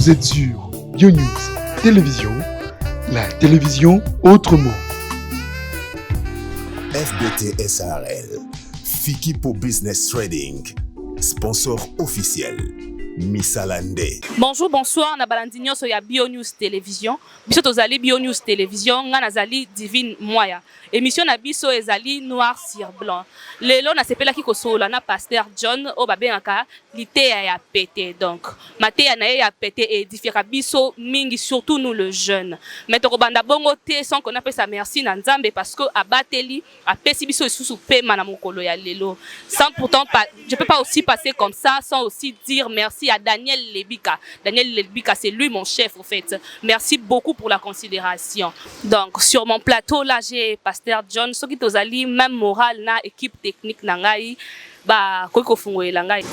Vous êtes sur BioNews Télévision, la télévision autrement. FBT SARL, Fikipo Business Trading, sponsor officiel, Missalande. Bonjour, bonsoir, na balandinyo so ya BioNews Télévision. Biso tozali BioNews Télévision, nga nazali Divine Moya. Émission na biso ezali noir sur blanc. Lelo na sepelaki kosola na Pasteur John o babengaka liteya ya pété. Donc, mateya na ye ya pété édifiera biso mingi, surtout nous le jeune. Mais tokobanda bongo te sans qu'on appelle ça merci na Nzambe parce que abateli apesi biso isusu pema na mokolo ya lelo. Sans pourtant pas, je peux pas aussi passer comme ça sans aussi dire merci à Daniel Lebika. Daniel Lebika, c'est lui mon chef au fait. Merci beaucoup pour la considération. Donc, sur mon plateau là, j'ai Pasteur John, ce qui tozali même moral na équipe technique na ngai ba koko fungoela ngai.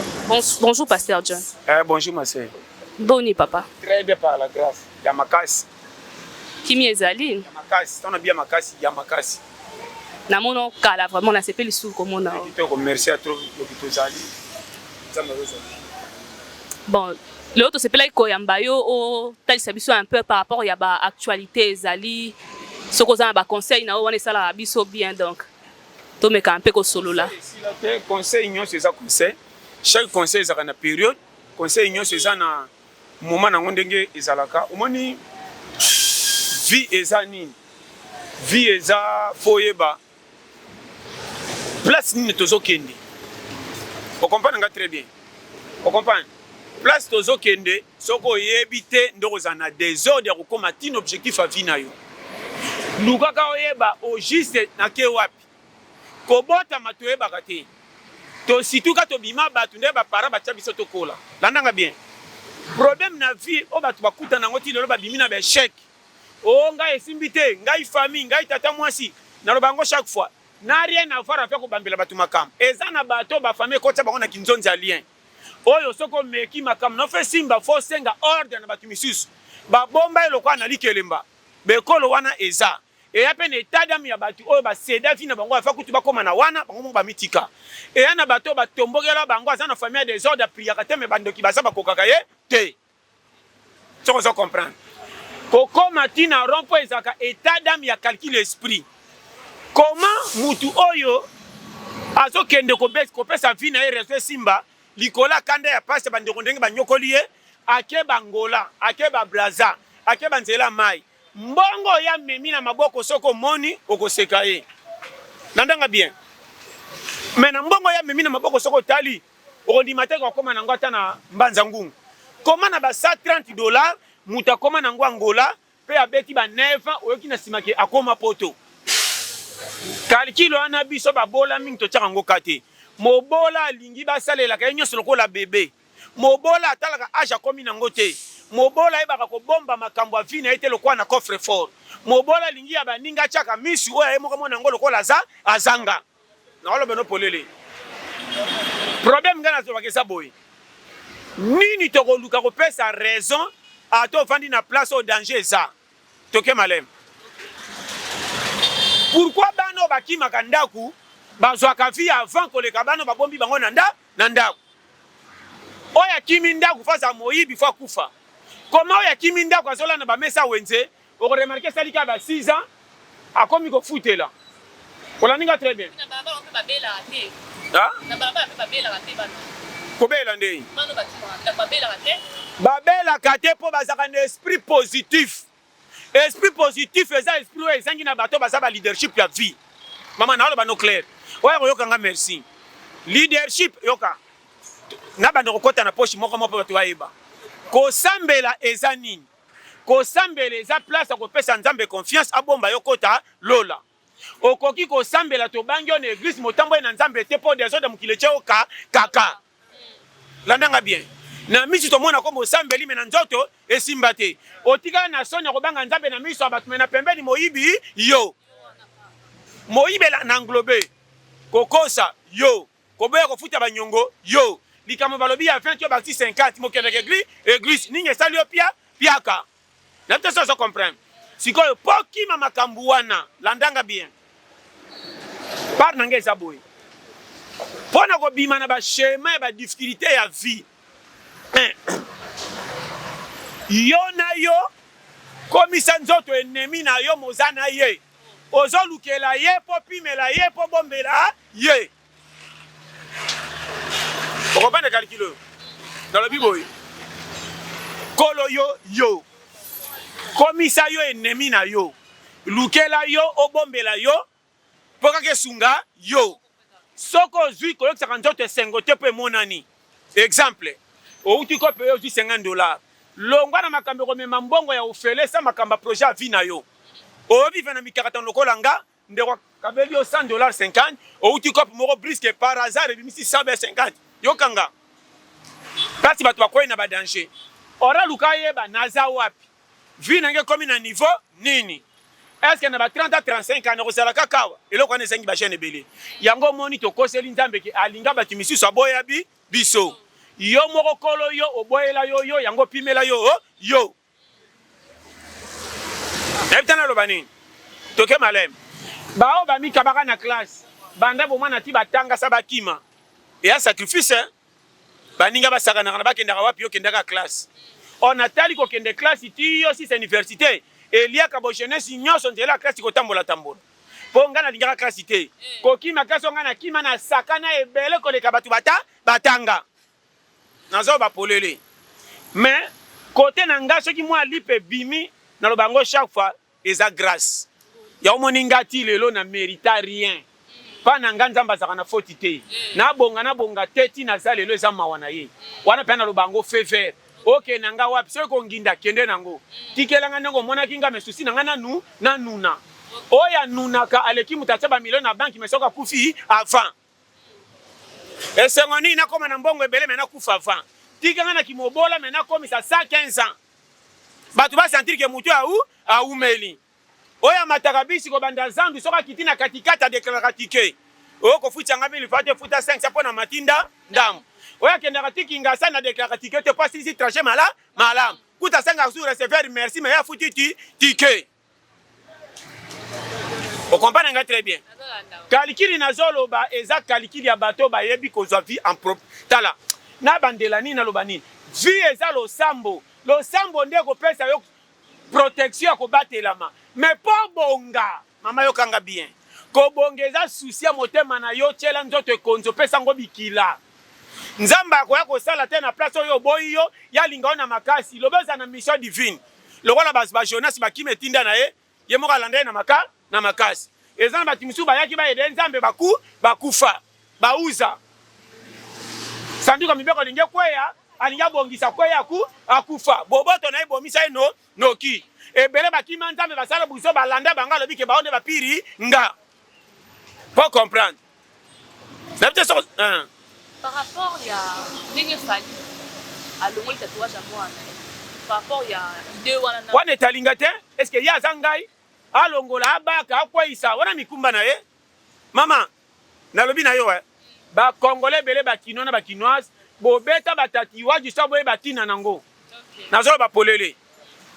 Bonjour Pasteur John. Bonjour ma sœur. Boni papa. Très bien par la grâce. Yamakasi. Kimi ezali? Yamakasi, on a bien makasi, Yamakasi. Na mono kala vraiment na sepeli sous comme on a. Merci à toi Tozali. Bon, le autre c'est pelai koyamba yo o talisa biso un peu par rapport ya ba actualité ezali. Ce qu'on a ba conseil na on est ça la biso bien donc. To me ka un peu ko solo là. Conseil union c'est ça conseil. Chaque conseil ça na période, conseil union c'est ça na moment na ndenge ezalaka. Omoni vie ezani. Vie eza foyeba. Place ni tozokende. On comprend nga très bien. On comprend. Place tozokende soko yebite ndoko za na désordre ko matine objectif à vie na yo. Lukaka oyeba au juste na ke wapi. Kobota matoyeba kate. To situka to bima batu nde ba para ba biso to kola. Landanga bien. Problème na vie o batu bakuta na ngoti lelo ba bimina ba échec. O nga esimbite, ngai famille, ngai tata mwasi. Na lobango chaque fois. Na rien à voir avec ko bambela batu makam. Eza na bato ba famille kota ba na kinzonzi alien. Oyo soko meki makam no fe simba fo senga ordre na batu misusu. Ba bomba eloko na likelemba. Bekolo wana eza. Et à peine état d'âme ya batu oyo ba seda fina bango afa kutu bakoma na wana bango ba mitika. Et ana bato ba tombogela bango azana famille des ordres prière te me bandoki basa ba kokaka ye te. Tu vas comprendre. Koko matina rompo ezaka état d'âme ya calcul esprit. Comment mutu oyo azo kende ko pesa vie na resto simba likola kanda ya passe bandeko ndenge banyokoli ye ake bangola ake ba braza ake banzela mai. Mbongo ya memi na maboko soko moni okoseka ye. Nandanga bien. Mais na mbongo ya memi na maboko soko tali okondimate ko koma na ngota na mbanza ngungu. Koma na ba $130 muta koma na ngwa Angola pe abeti ba 9 oyoki na simake akoma poto. Calcul wana biso ba bola mingi to tshaka ngo kate. Mobola lingi ba salela ka nyonso lokola bébé. Mobola atalaka aja komi na ngote. Mobola ebaka ko bomba makambo a vie na ete lokwa na coffre fort. Mobola lingi ya baninga chaka misu oya emoko mona ngolo kola za azanga. Na olo beno polele. Problème ngana zo bakesa boy. Nini to ko luka ko pesa raison a to vandi na place au danger ça. Toke malem. Pourquoi bano bakima kandaku bazwa ka vie avant ko le kabano babombi bango nanda nanda. Oya kimi ndaku faza moyibi fa kufa. Comment oya kimi ndaku azola na ba mesa wenze o remarquer salika ba 6 ans a komi ko futela. Ola ninga très bien. Na baba on peut babela raté. Ah? Na baba peut babela raté bana. Ko bela ndei. Bano ba babela raté. Babela kate po bazaka na esprit positif. Esprit positif eza esprit oyo ezangi na bato baza ba leadership ya vie. Mama na olo bano clair. Oya yoka nga merci. Leadership yoka. Na bando kokota na poche moko moko bato bayeba. Ko sambela eza nini? Ko sambela eza place ko pesa Nzambe confiance abomba yokota lola. Okoki ko sambela to bangi on église motambo na Nzambe te po des autres mukile cheoka kaka. Landanga bien. Na misi to mona ko mo sambeli mena nzoto esimba te. Otika na sonya ko banga Nzambe na miso abatu mena pembeni moyibi yo. Moyibela na englobe. Kokosa yo. Koboya ko futa banyongo yo. Likamo balobi ya 20 yo bakti 50 mo kende église ninge salio pia piaka. Na te so comprendre. Sikoyo poki mama kambuana landanga bien. Par nangeza boy. Pona ko bima na ba schéma ba difficulté ya vie. yo na yo komisa nzoto ennemi na yo moza na ye ozolukela ye po pimela ye po bombela ye okopanda calcule dans le bible kolo yo komisa yo ennemi na yo lukela yo obombela yo po kaka esunga yo soko ozwi koyokisaka nzoto esengo te mpo emonani exemple outi kope yo ozwi $50 longwa na makambo ekomema mbongo ya ofele sa makambo ya projet ya vi na yo oyobive na mikakatano lokola nga ndeko kabeli yo $100 50 outi kope moko briske par hasard ebimisi 150 yokanga kasi bato bakoyi na badanger ora luka yeba naza wapi vi nange komi na niveau nini est-ce que na ba 30 à 35 ans kozala kakawa eloko wana esengi bashene ebele yango moni tokoseli nzambe ke alinga bato misusu aboya biso yo moko kolo yo oboyela yo yango pimela yo ebitana loba nini toke malem bao bamika baka na classe banda bomwana ti batanga sa bakima eya sacrifice baninga basakanaka na bakendaka wapi yo kendaka classe on atali kokende classe ti yo si université eliaka bo jeunesse nyonso nzela classe kotambola mpo nga nalingaka classe te kokima classe nga na kima na sakana ebele koleka bato batanga nazo bapolele mais côté na nga soki mwa lipe bimi na lobango chaque fois eza grâce ya omoni nga ti lelo na mérita rien pa na nga nzambe azaka na foti te nabonga te ti naza lelo eza mawa na ye wana mpe na lobango fe vert oke na nga wapi soki konginda kende nango tikelanga ndenge omonaki nga mesusi na nga nanuna oyo anunaka aleki moto atia bamilio na banki me soki akufi avant esengo nini nakoma na mbongo ebele me nakufa avant tikanga na kimobola me nakomisa 115 ans bato basentiri ke motu aumeli oyo amataka bisi kobanda zandu soki akiti na katikati adeklaraka tike oyo kofutianga bili fate futa 5 mpo na matinda ndamu oyo akendaka tikinga sa na deklaraka tike te po asilisi trajet malamu kuta asengaka su recevoir merci me ya futi tike okomprendre nga très bien kalikili nazoloba eza kalikili ya bato bayebi kozwa vie en propre tala na bandela nini naloba nini vie eza losambo nde kopesa yo protection ya kobatelama mais po bonga mama yokanga bien kobonga eza susi ya motema na yo tiela nzoto ekonzo opesa yango bikila nzambe akoya kosala te na place oyo oboyi yo yalinga yo na makasi loba eza na mission divine lokola bajonas bakima etinda na ye ye moko alanda ye na makasi eza na bato misusu bayaki bayede nzambe bakufa bauza sanduka mibeko alingi kweya alingi abongisa kweya akufa boboto na ye bomisa ye noki ebele bakima nzambe basala buso balanda bango alobi ke baonde bapiri nga po comprendre par rapport ya ndenge fali alongoli tatouage ya mwana par rapport ya idée wana etalinga te est-ce que ye aza ngai alongola abaka akweyisa wana mikumba na ye mama nalobi na yo bakongole ebele bakino na bakinoise bobeta batatiwage so boye batina nango nazolo bapolele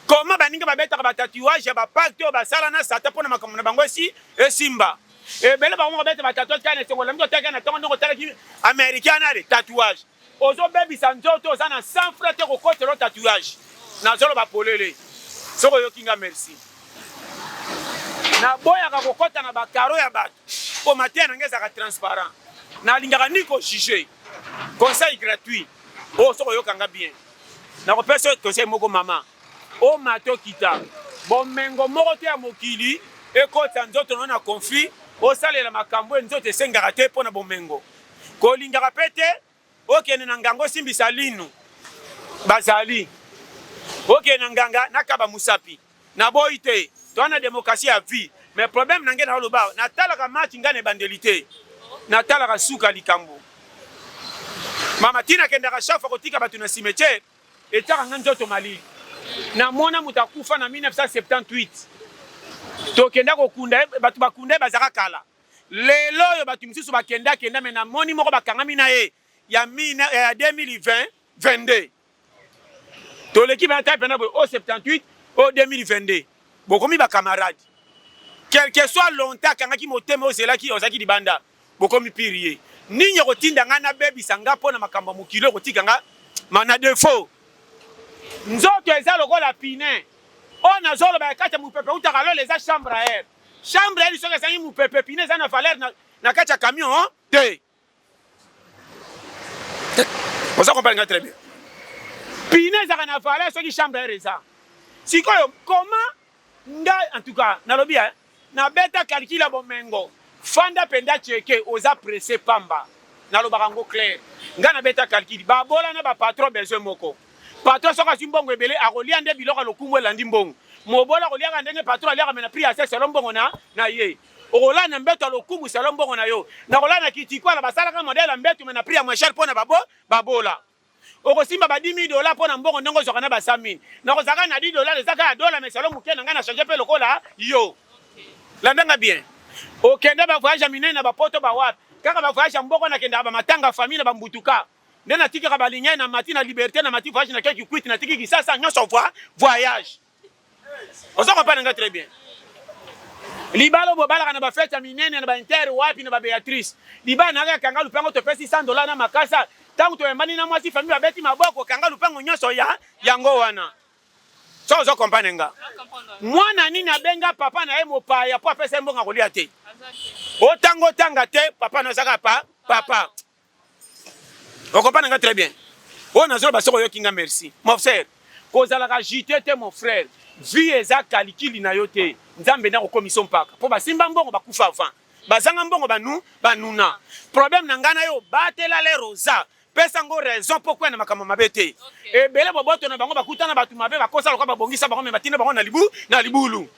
koma baninga babetaka batatiwage ya bapacte oyo basala na sata mpo na makambo na bango esimba ebele bango babeta batatuage kaka na esengola miki otaki na ntongo ndenge otalaki américain ale tatouage ozobebisa nzoto oza na 100 francs te kokotela tatouage nazolo bapolele soko oyokinga merci naboyaka kokota na bakaro ya bato po mateya nange ezaka transparent nalingaka nini kojuge conseil gratuit oyo soko oyokanga bien nakopesa conseil moko mama o mato kita bomengo moko te ya mokili ekota nzoto no na conflit osalela makambo nzoto esengaka te mpo na bomengo kolingaka mpe te okende na ngango osimbisa linu bazali okende na nganga nakaba musapi naboyi te toana démocratie ya vie mais problème nange na oloba natalaka match nga na ebandeli te natalaka suka likambo mama tina kendaka chaque fois kotika bato na cimetière etaka nga nzoto malili namona moto akufa na 1978 tokenda kokunda bato bakunda bazaka kala lelo oyo bato misusu bakenda me namoni moko bakangami na ye ya 2022 toleki bata pena boye o 78 o 2022 bokomi bakamarade quel que soit longtemps akangaki motema ozelaki ozalaki libanda bokomi pirie nini kotinda nga nabebisa nga mpo na makambo ya mokili okotika nga mana defo nzoto eza lokola pine oyo nazoloba kati ya mopepe utaka lolo eza chambre à air. Chambre à air soki ezangi mopepe pine eza na valeur na kati ya camion te. Oza comprendre nga très bien. Pine ezaka na valeur soki chambre à air eza. Sikoyo comment nga en tout cas nalobi na beta calcul ya bomengo fanda penda cheke oza pressé pamba nalobaka ngo clair nga na beta calcul babola na ba patron besoin moko patron soka simbongo ebele akolia nde biloko lokumu elandi mbongo mobola kolia ndenge patron alia mena prix à selon mbongo na ye okola na mbeto lokumu selon mbongo na yo na kola na kitikwa la basala ka modèle mbeto mena prix à moins cher pona babola okosimba ba $10,000 pona mbongo ndongo zoka na ba 100,000 na kozaka na $10 ezaka ya dollar mais selon mukena nga na changer pe lokola yo landanga bien okende ba voyage minene na ba poto ba wapi kaka ba voyage mboko na kenda ba matanga famille na ba mbutuka nde na tiki ka ba ligne na mati na liberté na mati voyage na keki kuit na tiki kisasa nyonso voyage ozo ko pa nga très bien libalo bobala na ba fête minene na ba inter wapi na ba Beatrice libana na kanga lupango to pesi $100 na makasa tangu to embani na mwasi famille abeti maboko kanga lupango nyonso yango wana so ozo comprendre nga mwana nini abenga papa na ye mopaya po apesa mbonga kolia te otango tanga te papa na zaka papa on comprendre nga très bien on a zolo basoko yo kinga merci mon frère kozala ka jité te mon frère vie eza kalikili na yo te nzambe na ko commission paka po basimba mbongo bakufa avant bazanga mbongo banuna problème na ngana yo batela le rosa pesa ngo raison pourquoi na makambo mabete ebele boboto na bango bakutana batu mabe bakosa lokwa babongisa bango me batina bango na libulu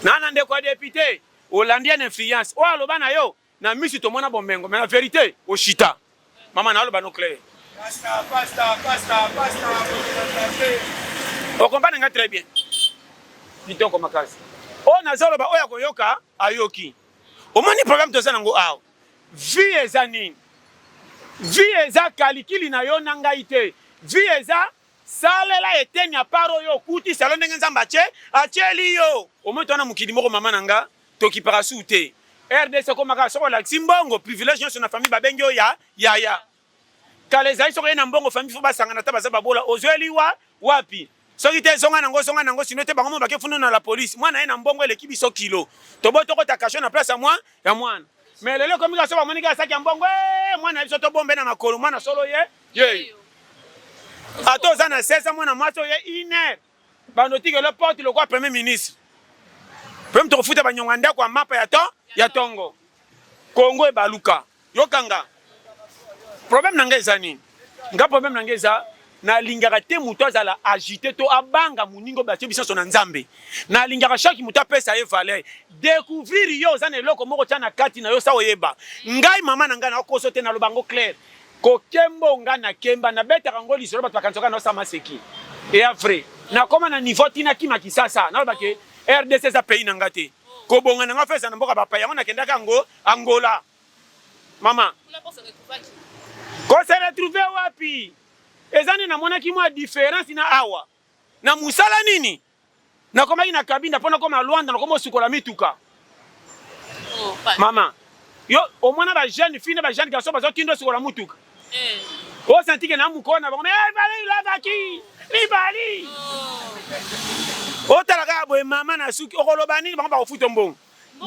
nana ndeko ya député holandienne influence o aloba na yo na misi to mona bomengo mais la vérité o shita mama na aloba no clair pasta o comprendre nga très bien kitoko makasi o nazoloba oya koyoka ayoki o moni problème to sana ngo aw vie ezani vie eza kalikili na yo na ngai te vie eza salela eteni ya paro yo kuti salo ndenge nzamba acheli yo omoto na mukili moko mama nanga tokipaka su te RDC komaka soko la simbongo privilège nyonso na famille babengi yo ya kale ezali soko ye na mbongo famille fo basangana ta baza babola ozweli wapi soki te zonga nango sino te bango mo bakefuna na la police mwana ye na mbongo eleki biso kilo tobotokota kasho na place ya mwana mais lelo komi ka so bamoni ka saki ya mbongo mwana biso to bombe na makolo mwana solo ye ato za na 16 mwana maso ye iner banotike le porte le quoi premier ministre pem to futa banyonga ndako mapa ya tongo Kongo e baluka yokanga problème nanga ezani nga problème nanga eza na lingaka te muto azala agité to abanga muningo batie biso na nzambe na lingaka chaque muto apesa ye valeur découvrir yo za na eloko moko tia na kati na yo sa oyeba ngai mama na ngai na koso te na lobango clair kokembo nga na kemba na betaka ngo lisolo bato bakanzoka na osama seki et après na koma na niveau tina kima kisasa na lobake RDC za pays na ngate kobonga na nga fesa na mboka bapaya ngo nakendaka ngo Angola mama ko se retrouver wapi ezani na mona ki mwa différence na awa na musala nini na koma ina kabinda pona koma Luanda na koma sukola mituka mama yo au moins ba jeune fille ba jeune garçon bazo tindo sukola mutuka o senti que na mukona ba bali la baki libali o talaka boy mama na suki okoloba nini ba kofuta mbongo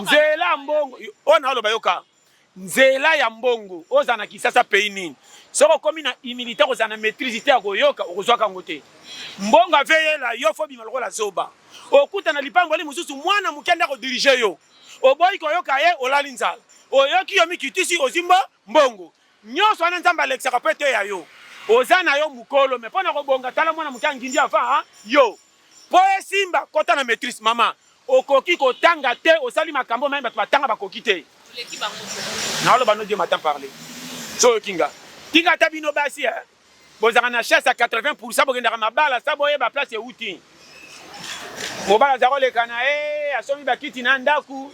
nzela mbongo ona oloba yoka nzela ya mbongo ozana kisasa pays nini soko komi na humilité kozana maîtrise te akoyoka okozwaka ngo te mbongo aveyela yo fo bima lokola zoba okuta na lipango ali mususu mwana mukenda ko diriger yo oboyi koyoka ye olali nzala oyoki yo mikitisi ozimba mbongo nyonso wana nzamba alexaka pe te ya yo ozana yo mukolo me pona kobonga tala mwana mukangindi ava yo po esimba kota na maîtrise mama okoki kotanga te osali makambo même bato batanga bakoki te na oloba no Dieu m'attend parler so kinga tinga tabino basi bozaka na chasse à 80% bokendaka mabala sa boyeba place euti mobala za koleka na asomi bakiti na ndaku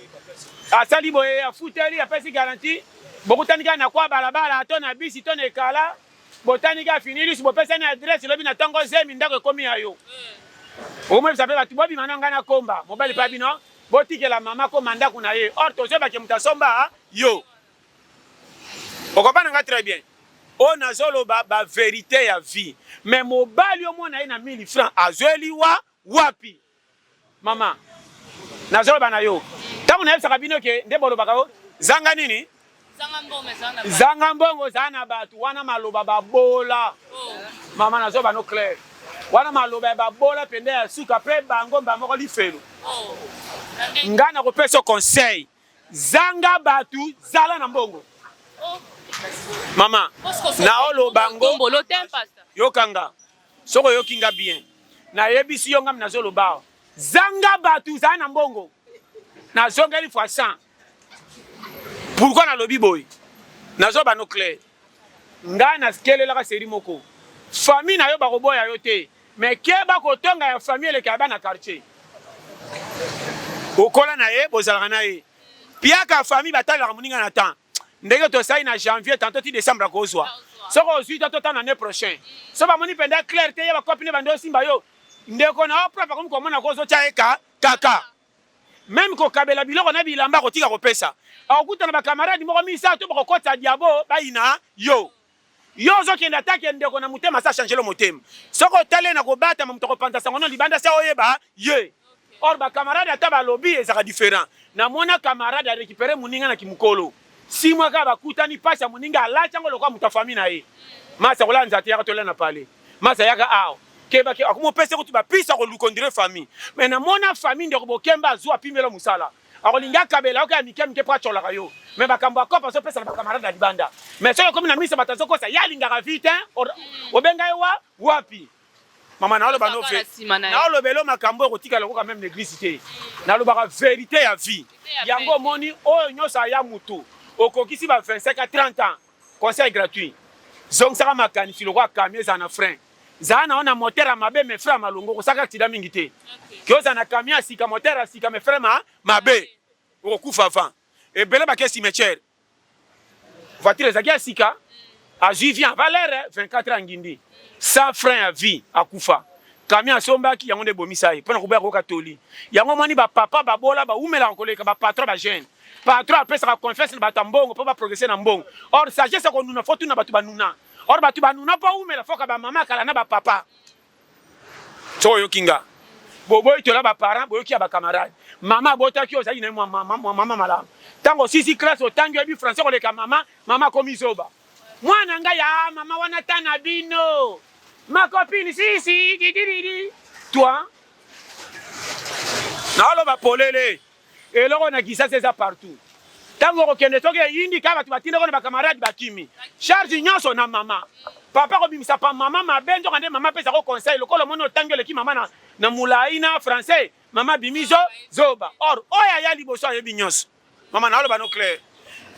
asali boye afuteli apesi garantie bokutanika na kwa balabala ato na bisi to na ekala botanika finilus bopesani adresse lobi na ntongo zemi ndako ekomi ya yo omwe bisape batu bobima na nga na komba mobali pa bino botikela mama koma ndako na ye or tozebake mutu asomba yo okopana nga très bien o nazoloba ba vérité ya vie mais mobali yo mona ye na 1000 francs azweli wapi mama nazoloba na yo tango na yebisaka bino ke nde bolobaka yo zanga nini zanga mbongo za na bato wana maloba babola mama nazoloba no clair wana maloba babola pende ya suka pe bango moko lifelo nga na kopesa conseil zanga batu zala na mbongo mama na olobango yokanga soko yokinga bien na yebisi yonga nazoloba zanga batu zala na mbongo na zongeli fois 100 pourquoi na lobi boy nazoba no clair nga na skelelaka seri moko famille na yo bakoboya yo te mais keba kotonga ya famille le kaba na quartier okola na ye bozalaka na ye piaka famille batalaka moninga na temps ndenge tosali na janvier tantôt ti décembre akozwa soko ozwi to tota na année prochain so bamoni penda clair te ye bakopine bande osimba yo ndeko na propre komi komona kozotia ye kaka même kokabela biloko na bilamba kotika kopesa akokutana bakamaradi moko misato bakokota diabo bayina yo ozokende atake ndeko na motema sa change le motema soko otale na kobata moto kopanza sango no libanda sa oyeba ye or bakamaradi ata balobi ezaka différent namona camarade a récupéré moninga na kimukolo 6 mois ka bakutani pasi ya moninga alacha ngo lokwa muta famille na ye masa kolanza te yaka tolana na pale masa yaka awo keba ke akomopesa ko tuba pisa ko lukondire famille mais namona famille ndeko bokemba azwa pimela musala akolinga kabela oka mikem ke pachola kayo mais bakambo akopa so pesa na bakamarade ya libanda mais soko comme na misa batazo kosa yalinga vite obenga yewa wapi mama na oloba no fe na olobelo makambo kotika loko quand même l'église te na lobaka vérité ya vie yango moni oyo nyosa ya mutu okokisi ba 25 à 30 ans conseil gratuit zong saka makanisi loko akamie za na frein za na ona moteur à mabe mais frein malongo ko saka tida mingi te kioza na kamia asika moteur asika mais frein mabe okufa avant et bele ba ke cimetière voiture za kia asika a vient valeur 24 ans ngindi sans frein à vie akufa kamia sombaki yango de bomisai pona kuba ko katoli yango moni ba papa ba bola ba umela koleka ba patron ba jeune patron après ça confiance na batambongo pour ba progresser na mbongo or sagesse ko nuna fotu na batu banuna or batu banuna pa umela foka ba mama kala na ba papa so yo kinga bobo itola ba parents boyo ki ba camarade mama botaki ozali na mama malamu tango sisi classe otangi ebi français ko leka mama komisoba mwana nga ya mama wana tana bino ma copine si didiri toi na lo ba polele et loko na kisa c'est ça partout tango ko kende soke yindi ka batu batinde ko na ba camarade bakimi charge nyonso na mama papa ko bimisa pa mama mabenzo kande mama pesa ko conseil lokolo mono tango le ki mama na mulaina français mama bimizo zoba or oya ya liboso ya binyonso mama na lo ba no clair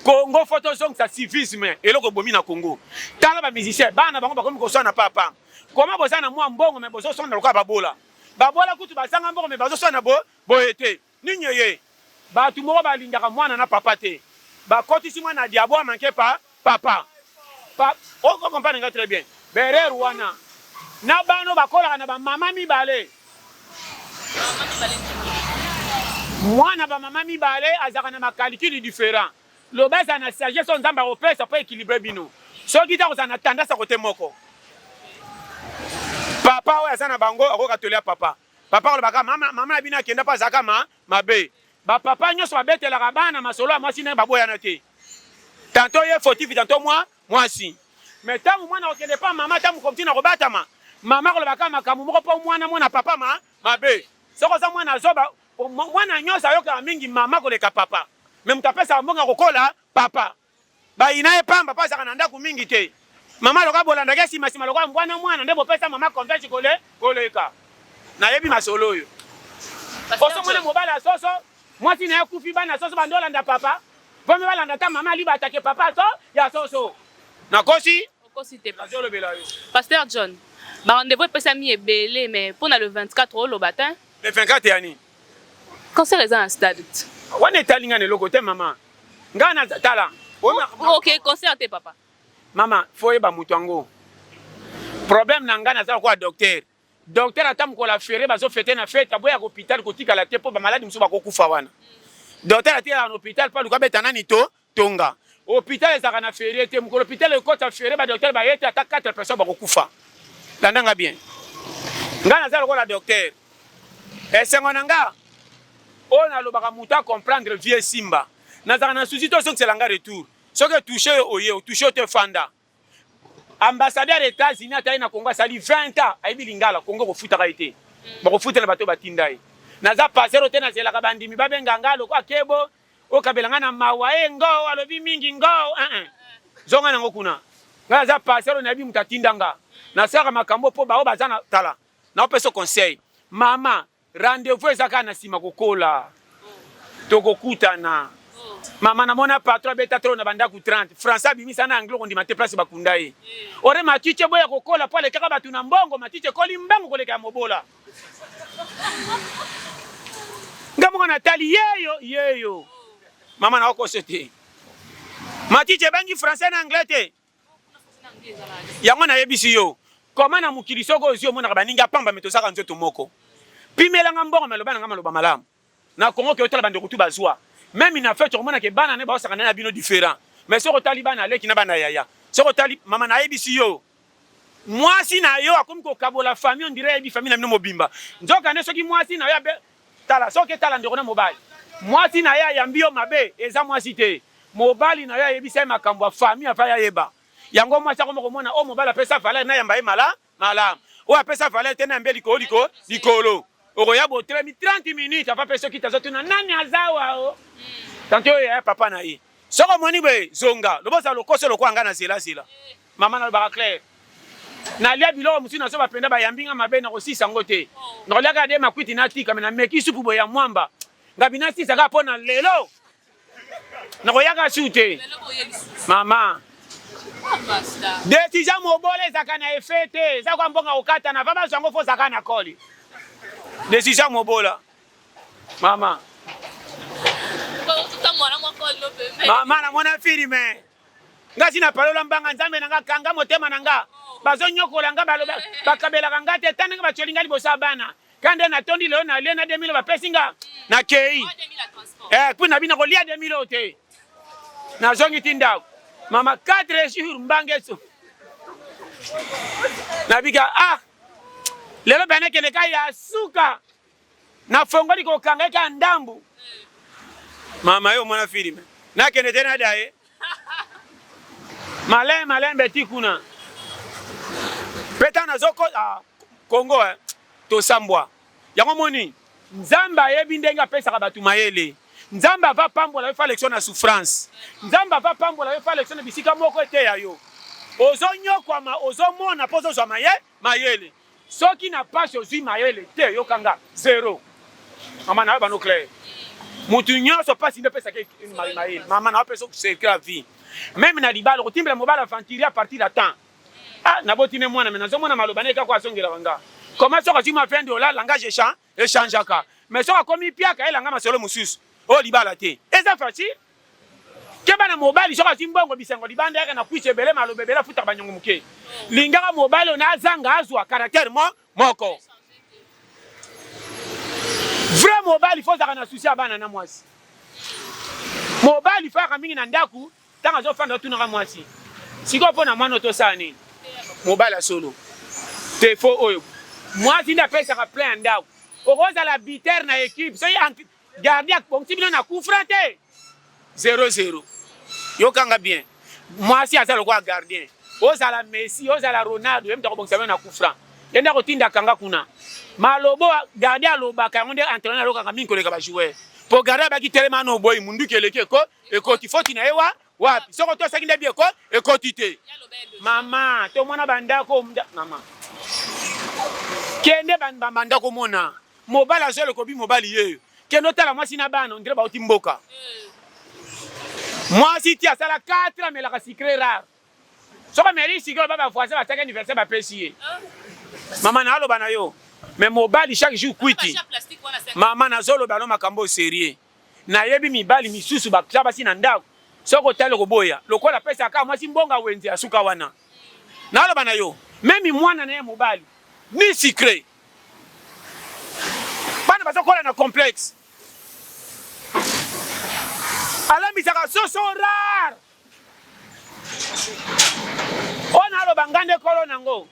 Congo photo song ça civisme et loko bomi na Congo tala ba musicien bana bango bakomi ko sona papa comment boza na mwa mbongo mais bozo sona loka babola kutu basanga mbongo mais bazo sona boyete ninyeye batu moko balingaka mwana na papa te bakotisi mwana diabo manke papa on comprend nga très bien berer wana na bano bakola na ba mama mibale mwana ba mama mibale azaka na makaliki différent le bas na sagesse on zamba opesa pour équilibrer bino so kita ko sana tendance côté moko papa oya sana bango akoka tolia papa le baka mama bina kenda pa zaka mabe ba papa nyoso babetela bana masolo mwasi na baboya na te tantôt ye fautif tantôt moi si mais tant mwana okende pa mama tant komtina ko batama mama ko le baka makamu moko po mwana papa mabe soko za mwana zoba mwana nyoso ayoka mingi mama ko le ka papa mais mutapesa mbonga kokola papa ba inaye pamba pasa kana ndaku mingi te mama loka bolanda ke sima loka mwana ndebo pesa mama converge koleka na yebi masolo yo koso mwana mobala soso mwati na kufi bana soso bandola nda papa vome balanda ta mama liba atake papa to ya soso na kosi te pasteur Pasteur John ba rendez-vous pesa mi ebele mais pour le 24 au matin le 24 yani concert est en stade wana etalinga ne lokote mama ngana tala ok concert te papa mama foye ba mutango problème na ngana za kwa docteur atam ko la fere bazo fete na fete aboya ko hôpital ko tika la te po ba malade muso ba ko kufa wana docteur atira na hôpital pa luka beta nani tonga hôpital ezaka na férié te mokolo hôpital ekota férié badocteur bayete ata 4 personnes bakokufa landanga bien nga naza lokola docteur esengo na nga oyo nalobaka moto acomprendre vie simba nazalaka na susi tozongisela nga retour soki etouche oye otouche ote fanda ambassadeur états-unis atali na congo asali 20 ans ayebi lingala congo kofutaka ye te bakofutela bato batinda ye naza pasero te nazelaka bandimi babenga nga loko akebo okabela nga na mawa ye ngo alobi mingi ngo zonga nango kuna nga naza pasero nayebi moto atinda nga nasalaka makambo mpo bao baza na tala naopesa conseil mama rendez-vous ezaka na nsima kokola tokokutana mama namona patron abeta tro na bandako 30 français abimisa na anglais kondima te place bakunda ye ore matiche boya kokola po alekaka bato na mbongo matiche koli mbango koleka ya mobola nga mongo natali yeyo mama na okose te matiche bangi français na anglais te yango nayebisi yo koma na mokili soko ozwi omonaka baningi apamba me tozaka nzoto moko pimelanga mbongo maloba nanga maloba malamu na kongo ke otala bandeko tu bazwa même na fait komona ke bana ne baosaka na bino différent mais soko tali bana leki na bana yaya soko tali mama na yebisi yo mwasi na yo akomi kokabola famille on dirait yebi famille na bino mobimba nzoka ne soki mwasi na yo tala soki tala ndeko na mobali mwasi na yo ayambi yo mabe eza mwasi te mobali na yo ayebisa ye makambo ya famille afa ya yeba yango mwasi akoma komona o mobali apesa valeur na yamba ye malamu oyo apesa valeur te na yambe likolo okoya botelemi 30 minutes afa mpe soki tazotuna nani azawa o tanto oyo yaya papa na ye soko moni boye zonga loboza lokoso lokola nga na zelazela mama nalobaka claire nalia biloko mosusu naso bapenda bayambinga mabe na kosisa yango te nakoliaka de makwiti natika me nameki supu boye ya mwamba nga bina sisaka mpo na lelo nakoyaka su te mama décision mobola ezaka na efe te eza kwa mbonga kokatana va bazwa yango fo ozaka na koli décision mobola mama mama namona filime nga sina palola mbanga nzambe na nga kanga motema na nga bazonyokola nga bakabelaka nga te tande nga batioli nga liboso ya bana kande natondi lelo na lie na 2000 bapesi nga na kei mpo na bina kolia 2000 o te nazongi ti ndako mama 4 jours mbangeso nabika lelo bana kende ka ya suka na fongoli kokanga ka ndambu mama yo mwana filime na kende tena dae malin beti kuna peta na zoko Congo to sambwa yango moni nzamba yebi ndenge apesaka batu mayele nzamba va pambola yo fa lection na souffrance nzamba va pambola yo fa lection na bisika moko te ya yo ozonyokwama ozomona po ozozwa mayele soki na pasi ozwi mayele te yokanga 0 mama na yo bano clair mutu nyonso pasi nde pesaka mayele mama na yo pesa okuseke la vie même na libala kotimbela mobala aventurier à partir de temps nabotine mwana me nazomona maloba ne kako asongelaka nga comment soki azwi ma $20 langage échangeaka mais soki akomi piaka elanga masolo mosusu oyo libala te eza facile ke bana mobali soki azwi mbongo bisengo libanda yaka na kwisa ebele maloba ebele afutaka banyongo moke lingaka mobali oyo nazanga azwa caractère moko vrai mobali fo ozaka na susi ya bana na mwasi mobali fo yaka mingi na ndaku ntango azofanda otunaka mwasi sikoyo mpo na mwana otosala nini mobali ya solo te fo oyo mwasi nde apesaka plein ya ndako okozala bitere na équipe soki gardien akbongisi bino na kufra te 0-0 yokanga bien mwasi aza lokola gardien ozala Messi ozala Ronaldo ye mutu akobongisa bino na kufra ye nde akotindaka nga kuna malobo gardien alobaka yango nde entraîneur alokaka mingi koleka bajoueur po gardien abaki telema na oboyi munduki eleki ekoti foti na ye wapi soko tosaki nde bi ekoti te mama tomona bandako mama kende bandako mona mobali azole kobi mobali yeyo kende otala mwasi na bana ondire bauti mboka mwasi ti asala 4 amelaka secret rare soko ameli secret baba voisin basaki anniversaire bapesi ye mama na aloba na yo mais mobali chaque jour kwiti mama nazoloba no makambo sérieux nayebi mibali misusu bakisa basi na ndako soko otali koboya lokola pesa aka mwasi mbonga wenze asuka wana naloba na yo memi mwana na ye mobali ni secret bana bazokola na complexe alambisaka soso rare On a le bangande kolonango.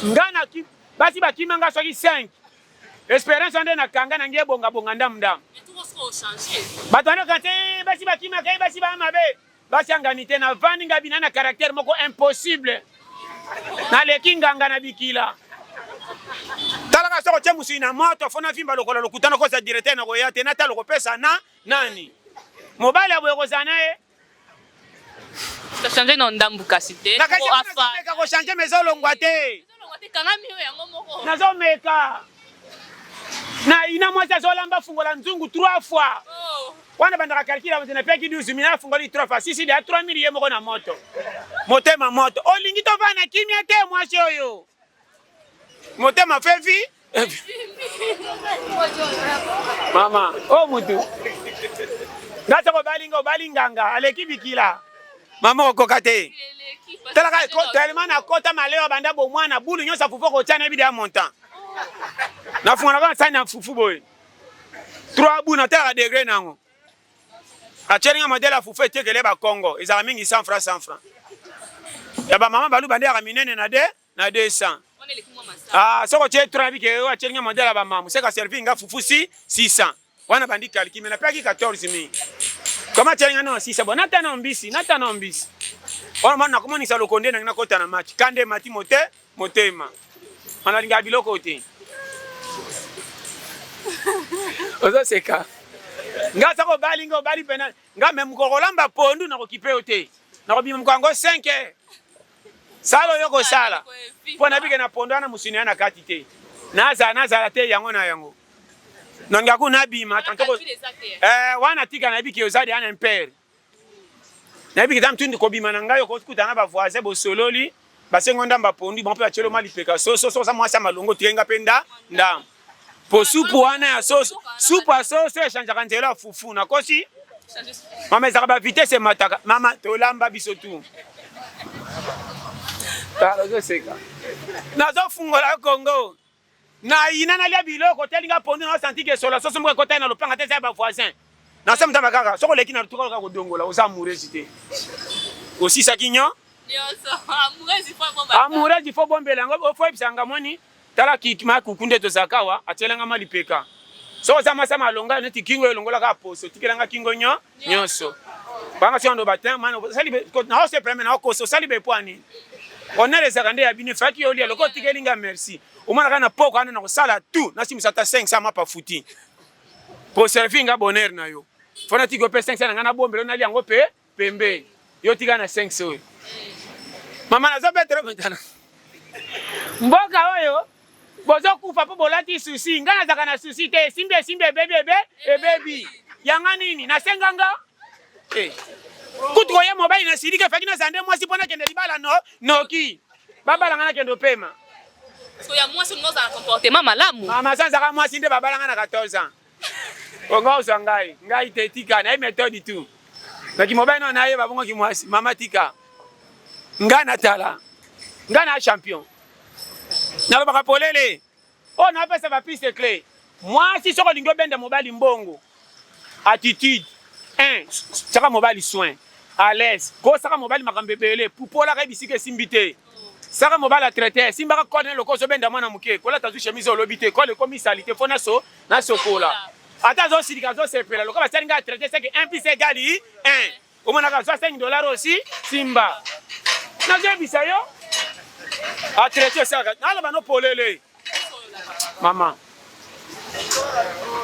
Ngana ki basi bakimanga soki 5. Espérance onde na kanga na ngie bonga bonga ndam ndam. Batwana kante basi bakima kai basi ba mabe. Basi anganite na vaninga binana caractère moko impossible. Na lekinganga na bikila. Talaka soko chemusi na moto fona vimba lokolo lokutana ko sa directeur na koya te na talo ko pesa na nani. Mobile abo ko zanae. Ça changer non ndambu kasite. Na kaje ko changer mais olongwa te. Nazo meka. Na ina mwasa zolamba fungola nzungu 3 fois. Wana bandaka calcula mtena peki 12 000 fungoli 3 fois. Sisi de 3 000 yemo na moto. Motema moto. Olingi to vana kimia te mwasi oyo. Motema fevi. Mama, oh mutu. Ngata ko balinganga aleki bikila. Mama okokate. Talaka ko tellement na kota maleo banda bo mwana bulu nyosa fufu ko tana bi de montant. Na fungana ka sana fufu boy. 3 bu na tala degré nango. A chenga modèle fufu tekele ba Congo, ezala mingi 100 francs 100 francs. Ya ba mama balu banda ya minene na 200. Ah, soko che 3 bi ke wa chenga modèle ba mama, seka servi nga fufu 600. Wana bandi kalki mena paki 14000. Comment chenga no 600 bon nata na mbisi. Ona mana komoni sa lokonde na kota na match. Kande mati motema. Ana linga biloko te. Ozo seka. Nga sako balinga bali pena. Nga mem ko kolamba pondu na ko kipe ote. Na ko bima mkango 5. Salo yoko sala. Pona bige na pondu ana musini ana katite. Naza te yango na yango. Nonga ku na bima tantoko. Wana tika na bike ozadi ana impere. Na bige tam tundi ko bima na ngayo ko kutana ba voisin bo sololi. Basengo ndamba pondu bon pe achelo mali peka so sa mwasa malongo tienga penda ndam. Po supu wana ya sauce, soupe à sauce echanja kanzela fufu na kosi. Mama ezaka ba vitesse mataka. Mama tolamba biso tu. Tala zo seka. Nazo fungola Congo. Na ina na lia biloko telinga pondu na senti ke sola sauce mko kota na lopanga te ba voisin. Na sema mtamba kaka, soko leki na tukola ko dongola oza mouresité. Aussi sakinyo? Amoureux il faut bombela ngo faut ebisanga moni. Tala kikima kukunde to zakawa atelanga mali peka. So zama sama longa neti kingo elongola ka poso tikelanga kingo nyonso. Banga siondo batin mano sali na ose premier na ko so sali be poani. On a les arrandés ya bine faki oli loko tikelinga merci. Omana kana poko ana na ko sala tout na simisa ta 500 mapa futi. Pour servir nga bonheur na yo. Fona tiko pe 500 ngana bombelo na liango pe pembe. Yo tika na 500. Mama na zo betre mentana. Mboka oyo bozo kufa po bolati susi ngana zaka na susi te simbe baby yanga nini na senganga kutu koye mobile na sirike faki na zande mwasi pona kende libala noki babala ngana kendo pema so ya mwasi ngoza comportement malamu mama sanza ka mwasi nde babala ngana 14 ans onga usangai ngai te tika na méthode tu na ki mobile na ye babongo ki mwasi mama tika ngana tala ngana champion. Nalo baka polele. Oh na pesa ba piste clé. Moi si soko lingo benda mobile mbongo. Attitude. 1. Saka mobile soin. À l'aise. Ko saka mobile makambebele. Pupola ka bisike simbite. Saka mobile a traiter. Simba ka connaître le koso benda mwana muke. Kola tazu chemise olobite. Ko le commisalité fona so na sokola. Ata zo silika zo sepela. Loka ba salinga traiter c'est que 1 plus égal 1. Au moins na $5 aussi simba. Na je bisayo. A traiter ça. Nala bano polele. Mama.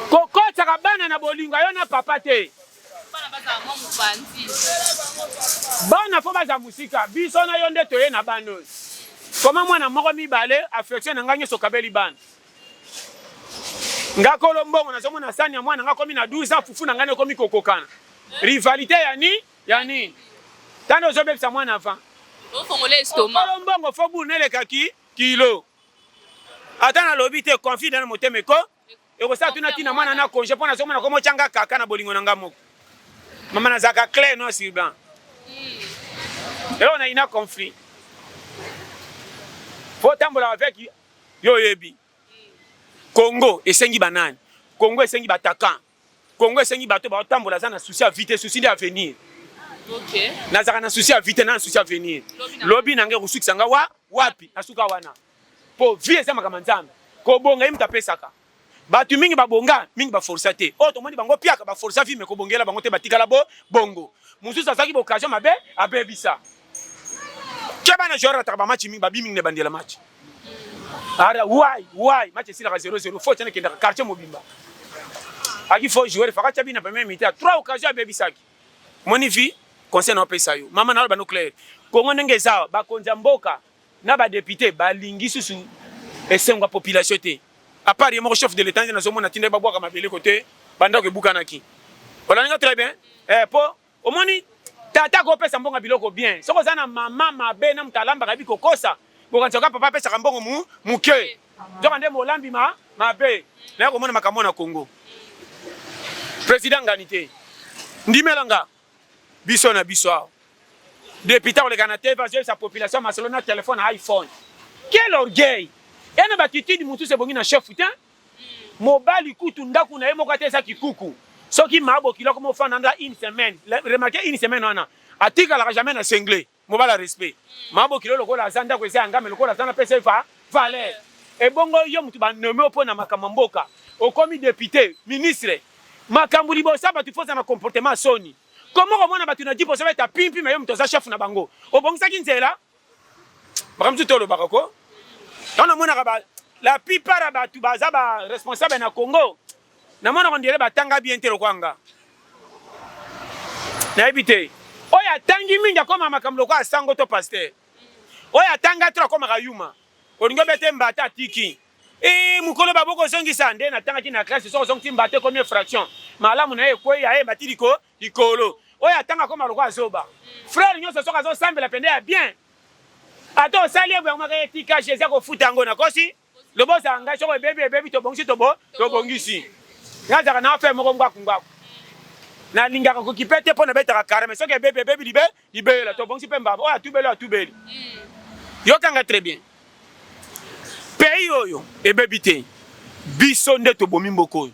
Koko takabana na bolingo yo na papa te. Bana baza mamu bandi. Bana fo baza musika. Biso na yo nde toye na bano. Koma mwana moko mibale affection na nganyo sokabeli bana. Nga kolombongo na somo na sani ya mwana nga komi na 12 ans fufu na ngane komi kokokana. Rivalité ya ni. Tano zobe sa mwana avant. O fongole estomac. Kolombongo fo bu nele kaki kilo. Atana lobi te confie dans motema ko. Et ko sa tuna tina mwana na congé pona somo na komo changa kaka na bolingo na ngamo. Mama na zaka clair no sur blanc. Et on a une conflit. Faut tambola avec yo yebi. Congo esengi banani. Congo esengi bataka. Congo esengi bato ba tambola za na souci à vite souci d'avenir. OK. Nazaka na souci à vite na souci à venir. Lobi nange rusuki sanga wapi asuka wana. Po vie ça makama nzambe. Ko bonga imta pesaka. Batu mingi babonga, mingi ba forcer te. Oh to moni bango piaka ba forcer vie me ko bongela bango te batika la bongo. Musu sasaki ba occasion mabe abebisa. Keba na joueur ataka ba match mingi ba mingi ne bandela match. Ara why match sila 0-0 faut tena kenda quartier mobimba. Aki faut jouer faka chabi na première mi-temps 3 occasions abebisaki. Moni vie conseil na pesa yo. Mama na ba no clair. Kongo ndenge za ba konza mboka na ba député ba lingi susu esengwa population te. À part mon chef de l'état na zomo na tinde ba bwa ka mabele côté banda ko bukanaki. Ola très bien. Po omoni tata ko pesa mbonga biloko bien. Soko zana mama mabe na mtalamba kabi kokosa. Bokanzoka papa pesa mbongo muke. Donc ande molambi mabe. Na ko mona makamona na Congo. Président Nganité. Ndimelanga. Biso na biso. Député le Canada va jouer sa population Barcelona téléphone iPhone. Quel orgueil. Yana batitude mutu se bongi na chef putain. Mobali kutu ndaku na yemo kate sa kikuku. Soki mabo kiloko mo fana nda une semaine. Remarquez une semaine wana. Atika la jamais na singlé. Mobala respect. Mabo kilolo ko la zanda ko esa ngame ko la zanda pesa fa valeur. E bongo yo mutu ba nommé opo na makamamboka. Okomi député, ministre. Makambu libosa batu fosa na comportement soni. Comment on a battu na 10% va être pimpi mais yo mutu za chef na bango. Obongisa kinzela. Bakamtu tolo bakako. On a mona la plupart batu baza ba responsable na Congo. Na mona on dirait batanga bien telo kwanga. Na ebité. Oya tangi minga koma makamlo kwa sango to pasteur. Oya tanga tra koma kayuma. Olingo bete mbata tiki. Mukolo baboko zongi sande na tanga kina classe so zongi mbate combien fraction. Malamu na ekwe ya batiliko ikolo. Oya tanga koma lokwa zoba. Frère nyoso soka zo sambe la pende ya bien. Ato sali ebo ngaka etika Jésus ko futa ngo na kosi. Le boss anga soko bébé to bongisi to bongisi. Ngaza na fa moko ngwaku. Na lingaka ko kipete pona betaka karame soki bébé libe la to bongisi pe mbaba. Oya tubeli. Yo kanga très bien. Pays oyo ebebite. Biso nde to bomi mboko.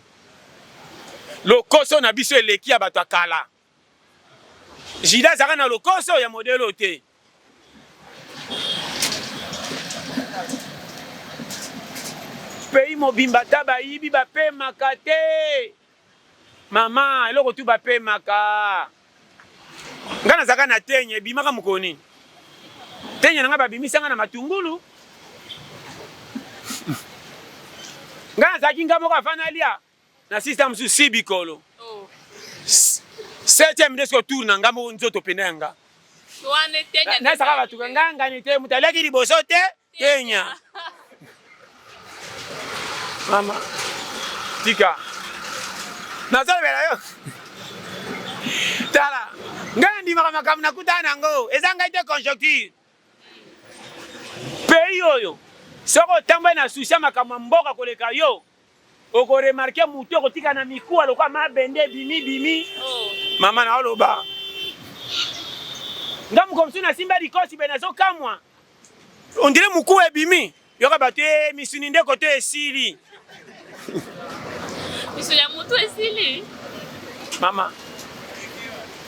Lokoso na biso eleki ya bato akala. Jida zaka na lokoso ya modelo te. Pays mobimba taba yibi ba pe makate. Mama, eloko tu ba pe maka. Ngana zaka na tenye bimaka mukoni. Tenye nga ba bimisanga na matungulu. Ngana zaki ngamo ka fanalia. Na system su sibikolo. Oh. 7e desko tour na ngamo nzoto penanga. Tuane tenya. Na saka batu nganga ni te mutaleki liboso te tenya. Mama. Tika. Nazalbela yo. Tala. Ngana ndi makamakamu na kutana ngo. Ezanga ite conjoncture. Pays oyo. Soko tamba na sucia makama mboka koleka yo. Oko remarqué muto kotika na mikuwa lokwa mabende bimi. Oh. Mama na oloba. Ngamu komsu na simba likosi benazo kamwa. On dirait mukuwa bimi. Yoka bate misuninde kote esili. Misu ya mutu esili. Mama.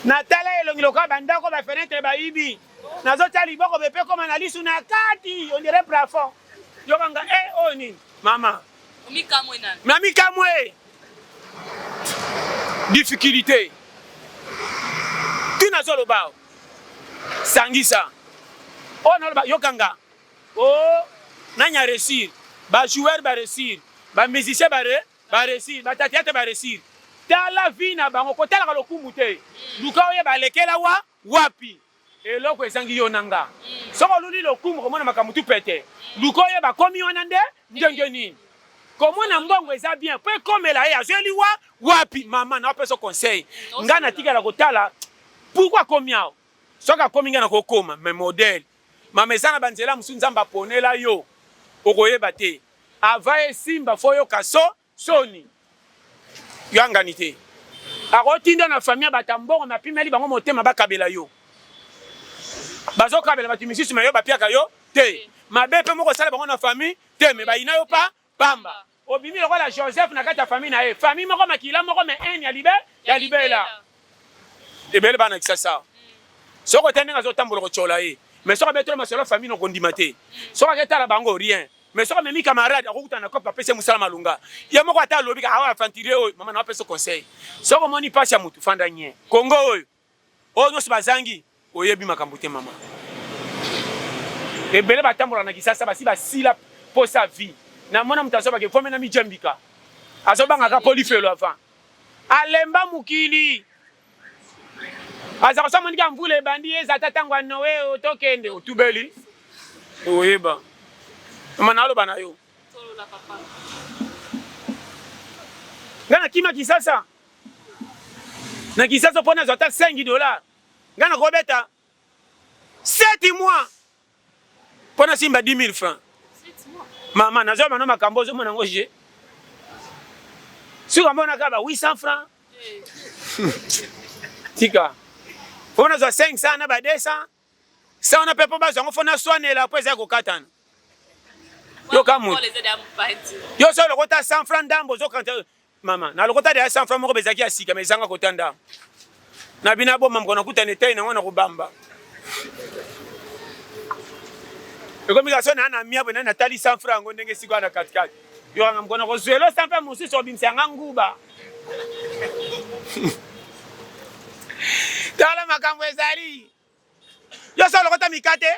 Natala elongi lokwa bandako ba fenêtre ba ibi. Nazo tali boko bepe koma na lisu na kati. On dirait plafond. Yoka nga oni. Mama. Mikamwe nani? Mami kamwe. Difficulté. Tu na solo bao. Sangisa. Oh na ba yokanga. Oh nanya réussir. Ba joueur ba réussir. Ba musicien ba réussir. Ba théâtre ba réussir. Dans la vie na bango ko tala lo kumute. Luka oye ba lekela wapi. Eloko esangi yo nanga. Soko luli lo kumu ko mona makamutu pete. Luka oye ba komi onande ndengeni. Comment na mbongo eza bien pe comme la ya jeli wapi mama na peso conseil ngana tika la kotala pourquoi combien soka komi ngana ko koma mais modèle mama ezana banzela musunzamba ponela yo okoyeba te avaye simba foyo kaso soni yanganité akotinda na famille batambongo mapimeli bango motema bakabela yo bazokabela batimisi mayo bapiaka yo te mabepe moko sala bango na famille te me baina yo pa pamba obimi lokola Joseph na kata famille na ye famille moko makila moko me en ya libela ebele bana kisasa soko tene ngazo tambola ko chola ye mais soko betolo masolo famille no kondimate soko ketala bango rien mais soko memi camarade akukuta na kopa pese musala malunga ye moko ata lobi ka awa fantire oyo mama na pese conseil soko moni passe ya mutu fanda nye Congo oyo no sibazangi oyebi makambo te mama ebele batambola na kisasa basi basila posa vie na mona mutaso ba ke fome na mijambika azobanga ka polifelo avant alemba mukili azakosoma monika mvule bandi eza tatangwa nowe otokende otubeli oyeba mana aloba na yo ngana kima kisasa na kisasa pona zota $5 ngana kobeta 7 mois pona simba 10 000 francs mama nazo mano makambo zo mona ngoje si kama na kaba 800 francs tika pona zo 500 na ba 200 ça on a pepo ba zo fona soane la pesa ko katana yo kamu yo so lokota 100 francs ndambo zo kanta mama na lokota de 100 francs moko bezaki asika mais zanga kotanda na bina bo mamko na kutane tay na ngona kubamba eko mi gaso na mia bona na tali 100 francs ndenge siko na katikati yo ngam kona ko zwelo 100 francs musi so bimsanga nguba tala makambo ezali yo so lokota mikate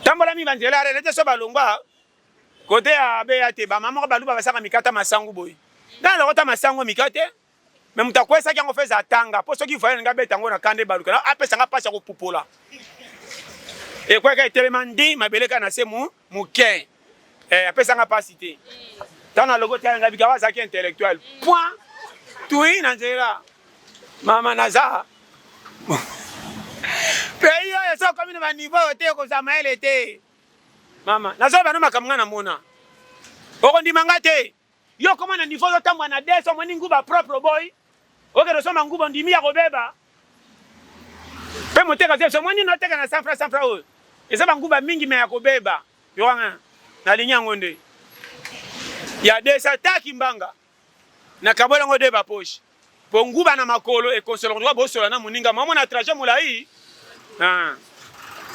tambola mi banzela rete so balongwa kote ya beyate ba mama ko baluba basaka mikata masangu boy na lokota masangu mikate mais mutakwesa kyango feza tanga po soki voyez nga betango na kande baluka apesa nga pasha ko pupola e kwa ka telemandi mabeleka na semu muke apesa nga pasité tana logo tanga bikawa zaki intellectuel point tui na nzela mama naza peyo eso comme na niveau te ko za maele te mama nazo bana makamanga na mona oko ndimanga te yo koma na niveau zotambwa na deso moni nguba propre boy oke rosoma nguba ndimi ya kobeba pe moteka zeso moni no teka na 100 francs oyo eza banguba mingi me ya kobeba yo anga na linya ngonde ya desa taki mbanga na kabola ngode ba poche po nguba na makolo e konsolo ndo bosola na muninga mama na trajet mulai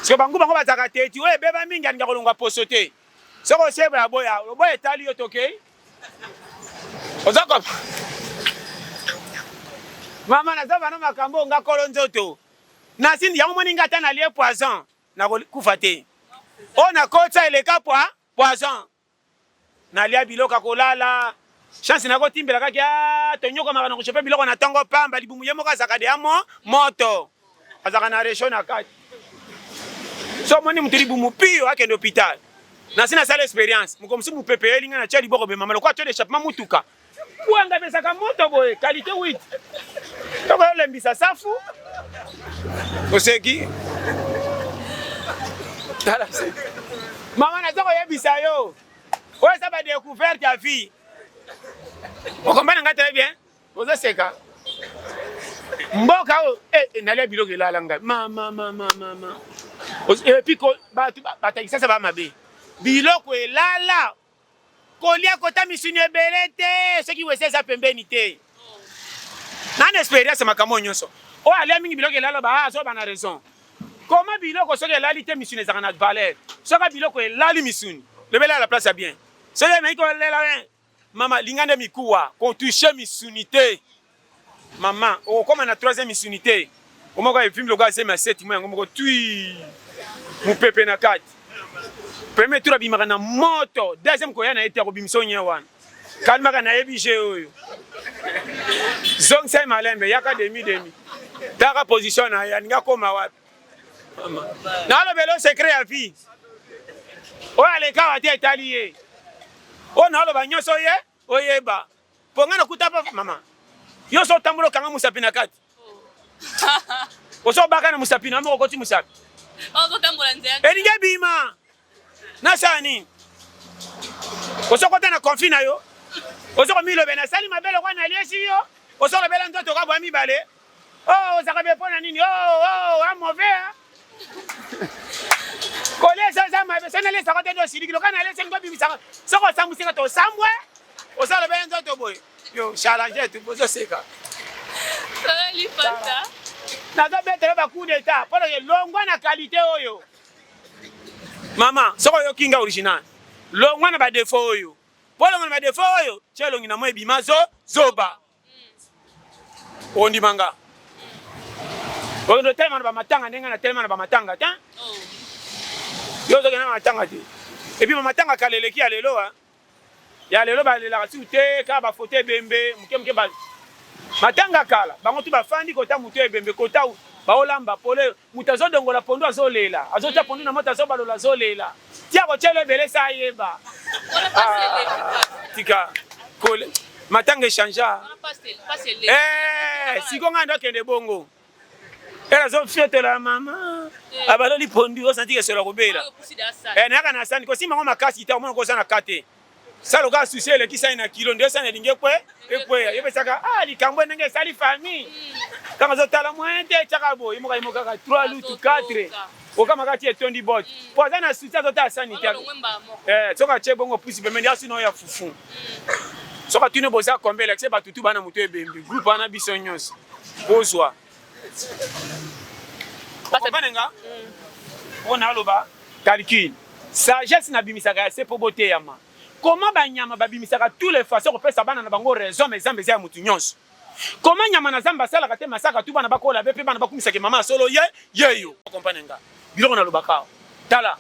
siko banguba ngo bazaka teti we beba mingi anga kolongwa posote soko seba boya boya tali yo toke ozako mama na zaba na makambo nga kolonzoto na sindi yango moninga ta na lie poison na kufa te o na kota eleka poison na lia biloka kolala chance na kotimbela kaka tonyoko makana ko chope biloko na tango pamba libumu yemo ka zakade amo moto azaka na région na kati so moni mutuli bumu pio akende hôpital na sina sala expérience mukomsi mupepe elinga na chali boko be mama lokwa tole échappement mutuka kuanga besaka moto boye qualité 8 toko lembisa safu oseki mama na zoko yebisa yo oyo ça va découverte ta vie on comprend nga très bien ozo seka mboka o nalia biloko elala nga mama et puis ko batakisa sa ba mabe biloko elala kolia kota misuni ebele te soki wese za pembeni te na expérience makambo nyonso o alia mingi biloko elala ba so bana raison comment biloko soki elali te misuni ezaka na valeur soki biloko elali misuni lebela la place ya bien soki meiko elela mama lingande mikuwa ko toucher misunité mama o comme na troisième misunité o moko e film loka sema 7 mois ngomoko tui mu pepe na kati premier tour abimaka na moto deuxième ko yana été ko bimso nyewan kalmaka na ebije oyo zong sai malembe yaka demi daka position na ya ninga koma wapi mama na lo belo secret ya vie o aleka wati italier o na lo banyoso ye oyeba ponga na kutapa mama yo so tambulo kanga musapi na kati o so baka na musapi na mo ko ti musapi o so tambulo nzea elinga bima na sani o so kota na confine yo o so ko milo bena sali mabelo kwa na liesi yo o so bela ndoto ka bwa mibale oh zakabe pona nini a mauvais kole ça mabe ça na lesa ko tendo sili kilo kana lesa ngo bibisa so ko samusika to samwe o so bela ndoto boy yo challenge tu bozo seka nazo betela ba coup d'état pour que longwa na qualité oyo mama soko yo kinga original longwa na ba défaut oyo pour longwa na ba défaut oyo chelongi na mo ebima zoba ondi manga ondo telema na ba matanga ndenga na telema na ba matanga ta yo zo na matanga te et puis matanga kaleleki ya lelo ya lelo ba lela kasi te ka ba foto ebembe muke ba matanga kala bango tu bafandi kota mutu ebembe kota baolamba pole mutu azodongola pondu azolela azota pondu na moto azobalola azolela tia kochelo ebele sa yeba tika kole matanga echangea sikonga ndo kende bongo era zo fietela mama abaloli pondu osanti kesela kobela nayaka na sani kosimba ngo makasi ita omona koza na kate salo ka susi elekisa na kilo ndio sana elinge ekwe yebesaka likambo ndenge esali famille kanga zotala mwente chaka boye imoka kaka 3 lutu 4 okama kati etondi bot po aza na susi azotala sanitaire soka che bongo pusi pembeni asi no ya fufu soka tune boza kombela kse batutu bana mutu ebembe groupe ana biso nyonso bozwa okombanenga ona aloba calcul sagesse na bimisaka se po bote yama comment banyama babimisaka tous les façons ko pesa bana na bango raison mais zambeza ya mutu nyonso comment nyama na zamba sala kate masaka tu bana bakola bepe bana bakumisa ke mama solo yeyo okombanenga biloko na lobaka tala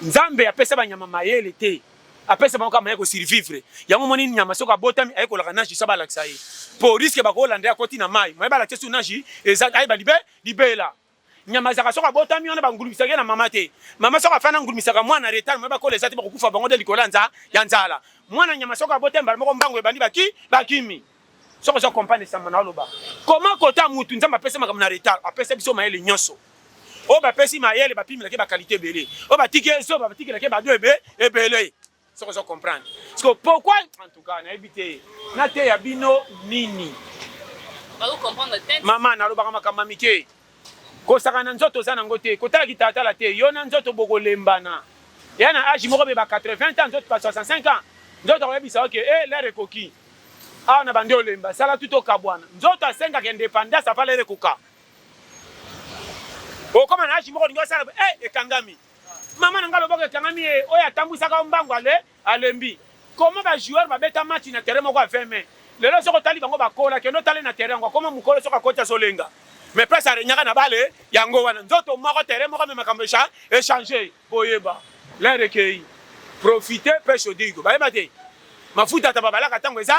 nzambe apesa banyama mayele te apesa bango kama yako survivre yango moni nyama soka botami ayeko la kanage sabala ksaye pour risque bakola ndea koti na mai mai bala tsesu nage eza ay ba libela nyama zaka soka botami ona bangulumisaka na mama te mama soka fana ngulumisaka mwana retard mai bakola ezati bakufa bango de likolanza ya nzala mwana nyama soka botemba moko mbango ebandi bakimi soka so comprendre ça mana loba comment kota mutu nzamba apesa makam na retard apesa biso mayele nyonso o ba pesi mayele ba pimela ke ba qualité belé o ba tike so ba tike ke ba do ebele soka so comprendre parce que pourquoi en tout cas na ebité na te ya bino nini ba comprendre tête mama na loba kama kama mike kosaka na nzoto za nango te kotala kitatala te yo na nzoto bokolembana ya na âge moko be ba 80 ans nzoto pa 65 ans nzoto oyebisa ok l'air ekoki awa na bande olemba sala tuto kabwana nzoto asengaka indépendance apala ere koka okoma na âge moko ningo sala ekangami mama nanga loboko ekangami oyo atambwisaka mbango alembi comment ba joueur babeta match na terrain moko a 20 mains lelo soko tali bango bakola kendo tali na terrain ngo koma mukolo soko kota solenga mais place arenyaka na bale yango wana nzoto moko terrain moko me makambo échanger boyeba l'air ekei profiter pêche odigo bayeba te mafuta tababalaka tango eza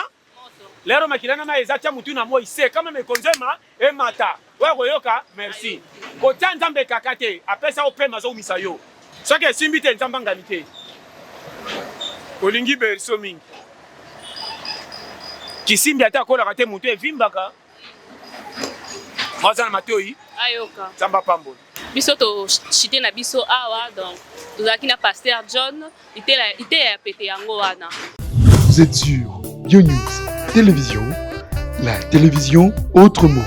lero makilana na eza tia mutu na moi c'est quand même ekonzema e mata oya koyoka merci kotia nzambe kaka te apesa opema azomisa yo soki esimbi te nzambe angani te olingi berso mingi kisimbi ate akolaka te mutu evimbaka aza na matoi ayoka nzambe apambola biso tochite na biso awa donc tozalaki na Pasteur John ite ya pete yango wana. Vous êtes sur BioNews Télévision, la télévision autrement.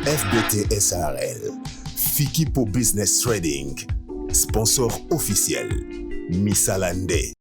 FBT SARL, Fiki pour Business Trading, sponsor officiel, Missalande.